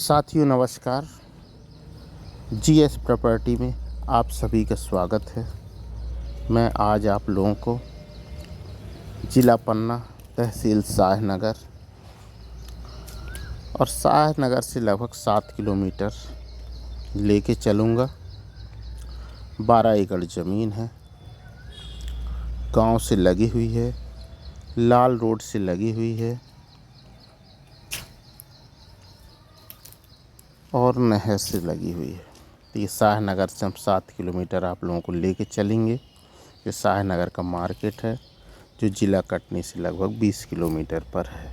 साथियों नमस्कार। GS property में आप सभी का स्वागत है। मैं आज आप लोगों को ज़िला पन्ना, तहसील शाहनगर और शाहनगर से लगभग 7 किलोमीटर लेके चलूँगा। 12 एकड़ ज़मीन है, गांव से लगी हुई है, लाल रोड से लगी हुई है और नहर से लगी हुई है। तो ये शाहनगर से हम 7 किलोमीटर आप लोगों को लेके चलेंगे। ये शाहनगर का मार्केट है जो ज़िला कटनी से लगभग 20 किलोमीटर पर है।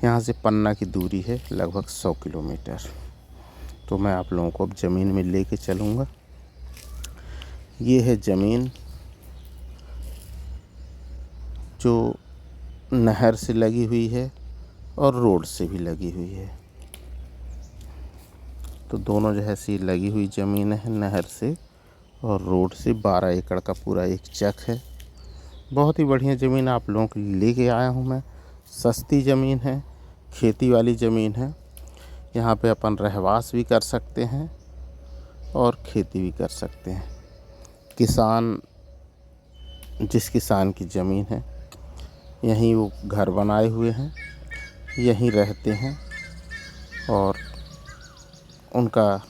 यहाँ से पन्ना की दूरी है लगभग 100 किलोमीटर। तो मैं आप लोगों को अब ज़मीन में लेके चलूँगा। ये है ज़मीन जो नहर से लगी हुई है और रोड से भी लगी हुई है। तो दोनों जो है सी लगी हुई ज़मीन है, नहर से और रोड से। 12 एकड़ का पूरा एक चक है। बहुत ही बढ़िया ज़मीन आप लोगों के लिए लेके आया हूँ मैं। सस्ती ज़मीन है, खेती वाली ज़मीन है। यहाँ पे अपन रहवास भी कर सकते हैं और खेती भी कर सकते हैं। किसान, जिस किसान की ज़मीन है, यहीं वो घर बनाए हुए हैं, यहीं रहते हैं और उनका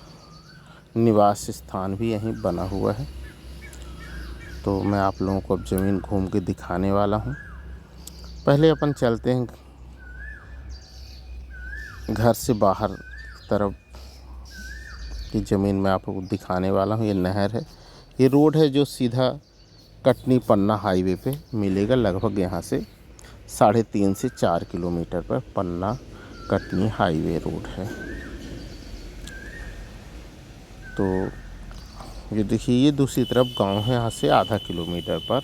निवास स्थान भी यहीं बना हुआ है। तो मैं आप लोगों को अब ज़मीन घूम के दिखाने वाला हूँ। पहले अपन चलते हैं घर से बाहर तरफ की ज़मीन में आप लोगों को दिखाने वाला हूँ। ये नहर है, ये रोड है जो सीधा कटनी पन्ना हाईवे पे मिलेगा। लगभग यहाँ से 3.5 से 4 किलोमीटर पर पन्ना कटनी हाईवे रोड है। तो ये देखिए, ये दूसरी तरफ गांव है। यहाँ से आधा किलोमीटर पर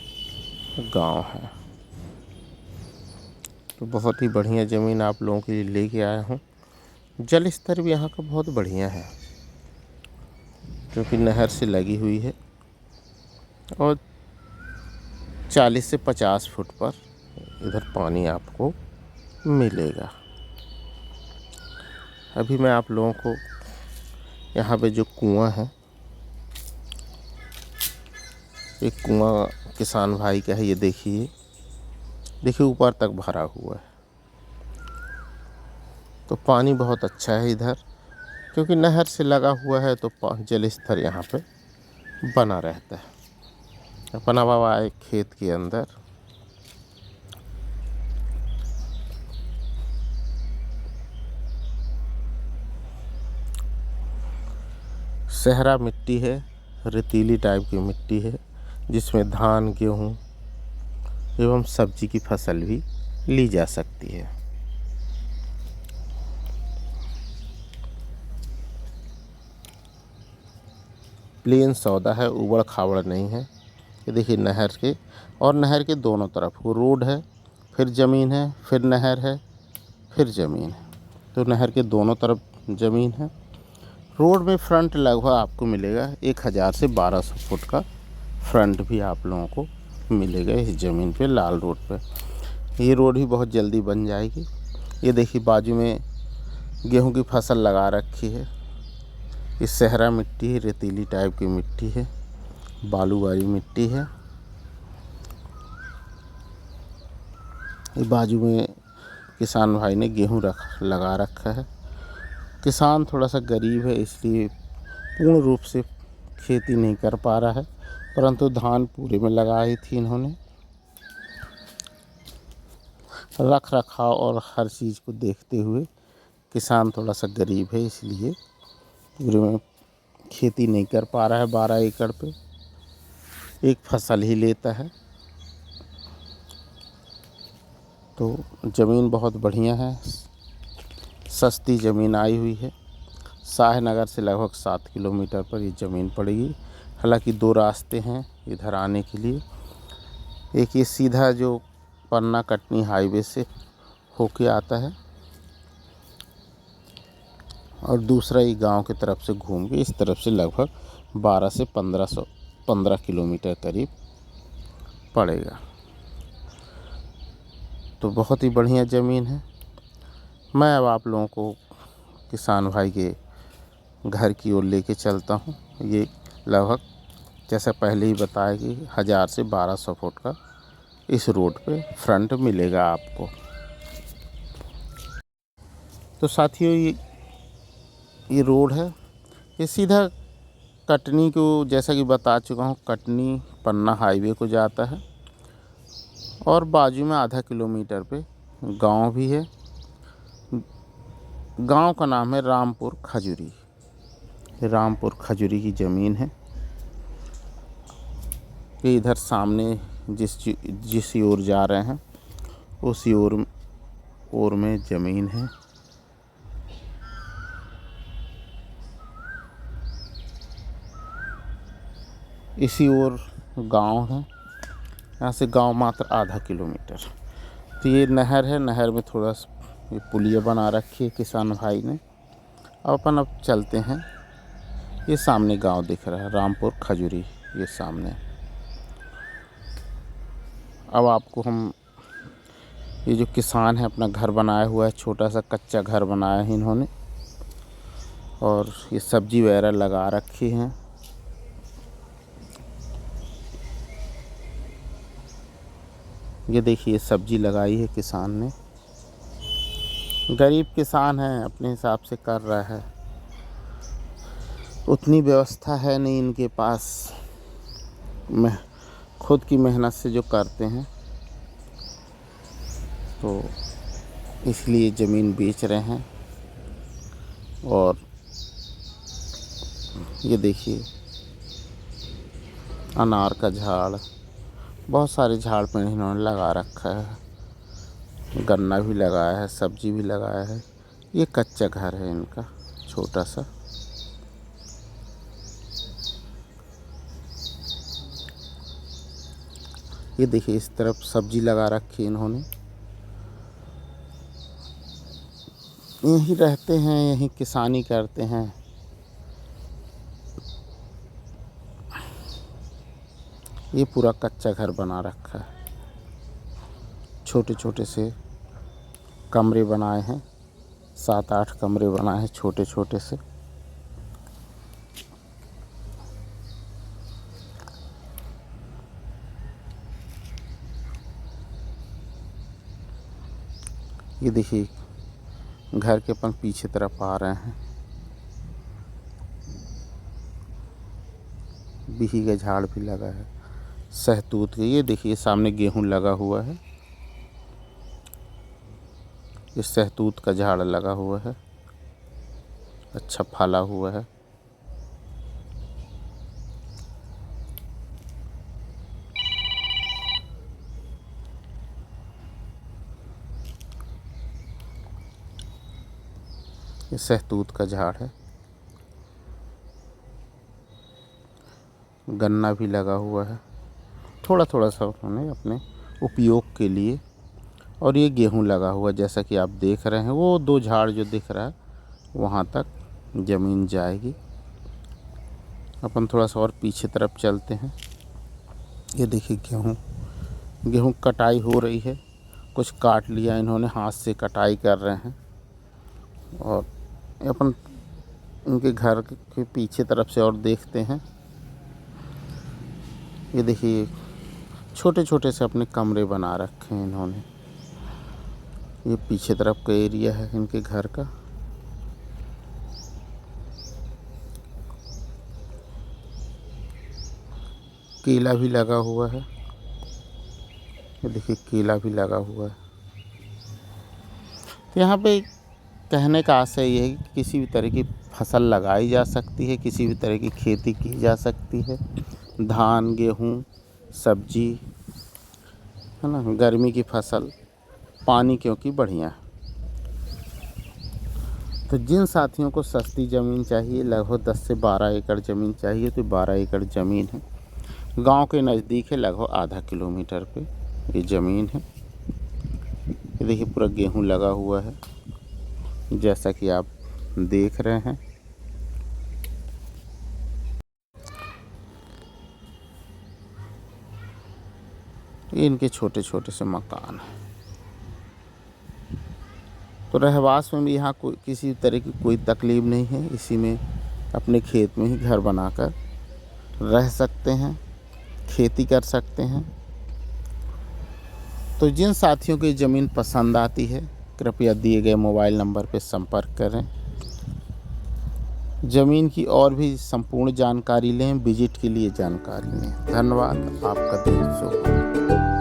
गांव है। तो बहुत ही बढ़िया ज़मीन आप लोगों के लिए लेके आया हूँ। जल स्तर भी यहाँ का बहुत बढ़िया है क्योंकि नहर से लगी हुई है और 40 से 50 फुट पर इधर पानी आपको मिलेगा। अभी मैं आप लोगों को यहाँ पे जो कुआं है, एक कुआं किसान भाई का है। ये देखिए ऊपर तक भरा हुआ है। तो पानी बहुत अच्छा है इधर, क्योंकि नहर से लगा हुआ है तो जल स्तर यहाँ पे बना रहता है। अपन अब आए खेत के अंदर। सहरा मिट्टी है, रेतीली टाइप की मिट्टी है, जिसमें धान, गेहूँ एवं सब्जी की फसल भी ली जा सकती है। प्लेन सौदा है, उबड़ खाबड़ नहीं है। ये देखिए नहर के, और नहर के दोनों तरफ वो रोड है, फिर ज़मीन है, फिर नहर है, फिर ज़मीन है। तो नहर के दोनों तरफ ज़मीन है। रोड में फ्रंट लगभग आपको मिलेगा 1000 से 1200 फुट का फ्रंट भी आप लोगों को मिलेगा इस ज़मीन पे, लाल रोड पे। ये रोड भी बहुत जल्दी बन जाएगी। ये देखिए बाजू में गेहूं की फसल लगा रखी है। ये सहरा मिट्टी है, रेतीली टाइप की मिट्टी है, बालू वाली मिट्टी है। ये बाजू में किसान भाई ने गेहूं लगा रखा है। किसान थोड़ा सा गरीब है, इसलिए पूर्ण रूप से खेती नहीं कर पा रहा है, परंतु धान पूरे में लगाई थी इन्होंने। रख रखाव और हर चीज़ को देखते हुए किसान थोड़ा सा गरीब है, इसलिए पूरे में खेती नहीं कर पा रहा है। 12 एकड़ पे एक फसल ही लेता है। तो ज़मीन बहुत बढ़िया है, सस्ती ज़मीन आई हुई है। शाहनगर से लगभग 7 किलोमीटर पर ये ज़मीन पड़ेगी। हालांकि 2 रास्ते हैं इधर आने के लिए। एक ये सीधा जो पन्ना कटनी हाईवे से होके आता है, और दूसरा ये गांव की तरफ से घूम के इस तरफ से लगभग 12 से 15 किलोमीटर करीब पड़ेगा। तो बहुत ही बढ़िया ज़मीन है। मैं अब आप लोगों को किसान भाई के घर की ओर लेके चलता हूँ। ये लगभग जैसा पहले ही बताया कि 1000 से 1200 फुट का इस रोड पे फ्रंट मिलेगा आपको। तो साथियों ये रोड है, ये सीधा कटनी को, जैसा कि बता चुका हूँ, कटनी पन्ना हाईवे को जाता है। और बाजू में आधा किलोमीटर पे गांव भी है। गांव का नाम है रामपुर खजूरी। रामपुर खजूरी की ज़मीन है। ये इधर सामने जिस ओर जा रहे हैं उसी ओर में ज़मीन है। इसी ओर गांव है। यहाँ से गांव मात्र आधा किलोमीटर। तो ये नहर है, नहर में थोड़ा ये पुलिया बना रखी है किसान भाई ने। अब चलते हैं। ये सामने गांव दिख रहा है रामपुर खजूरी, ये सामने। अब आपको हम, ये जो किसान है अपना घर बनाया हुआ है, छोटा सा कच्चा घर बनाया है इन्होंने, और ये सब्जी वगैरह लगा रखी हैं। ये देखिए सब्जी लगाई है किसान ने। गरीब किसान है, अपने हिसाब से कर रहा है। उतनी व्यवस्था है नहीं इनके पास, खुद की मेहनत से जो करते हैं, तो इसलिए ज़मीन बेच रहे हैं। और ये देखिए अनार का झाड़, बहुत सारे झाड़ पेड़ इन्होंने लगा रखा है। गन्ना भी लगाया है, सब्जी भी लगाया है। ये कच्चा घर है इनका, छोटा सा। ये देखिए इस तरफ सब्जी लगा रखी है इन्होंने। यहीं रहते हैं, यहीं किसानी करते हैं। ये पूरा कच्चा घर बना रखा है। छोटे छोटे से कमरे बनाए हैं, 7-8 कमरे बनाए हैं छोटे छोटे से। ये देखिए घर के अपन पीछे तरफ आ रहे हैं। बिही का झाड़ भी लगा है, सहतूत के। ये देखिए सामने गेहूं लगा हुआ है। ये सहतूत का झाड़ लगा हुआ है, अच्छा फला हुआ है। ये सहतूत का झाड़ है। गन्ना भी लगा हुआ है, थोड़ा थोड़ा सा उन्होंने अपने उपयोग के लिए। और ये गेहूं लगा हुआ है, जैसा कि आप देख रहे हैं। वो 2 झाड़ जो दिख रहा है वहाँ तक ज़मीन जाएगी। अपन थोड़ा सा और पीछे तरफ चलते हैं। ये देखिए गेहूं कटाई हो रही है। कुछ काट लिया इन्होंने, हाथ से कटाई कर रहे हैं। और अपन इनके घर के पीछे तरफ से और देखते हैं। ये देखिए छोटे छोटे से अपने कमरे बना रखे हैं इन्होंने। ये पीछे तरफ का एरिया है इनके घर का। केला भी लगा हुआ है। ये देखिए केला भी लगा हुआ है। तो यहाँ पे कहने का आशय ये है कि किसी भी तरह की फसल लगाई जा सकती है, किसी भी तरह की खेती की जा सकती है। धान, गेहूँ, सब्जी, है ना, गर्मी की फसल, पानी क्योंकि बढ़िया है। तो जिन साथियों को सस्ती ज़मीन चाहिए, लगभग 10 से 12 एकड़ ज़मीन चाहिए, तो 12 एकड़ ज़मीन है। गांव के नज़दीक है, लगभग आधा किलोमीटर पे ये ज़मीन है। ये देखिए पूरा गेहूं लगा हुआ है, जैसा कि आप देख रहे हैं। ये इनके छोटे छोटे से मकान हैं। तो रहवास में भी यहाँ कोई किसी तरह की कोई तकलीफ़ नहीं है। इसी में अपने खेत में ही घर बनाकर रह सकते हैं, खेती कर सकते हैं। तो जिन साथियों को ज़मीन पसंद आती है कृपया दिए गए मोबाइल नंबर पर संपर्क करें। ज़मीन की और भी संपूर्ण जानकारी लें, विजिट के लिए जानकारी लें। धन्यवाद। आपका दिन शुभ हो।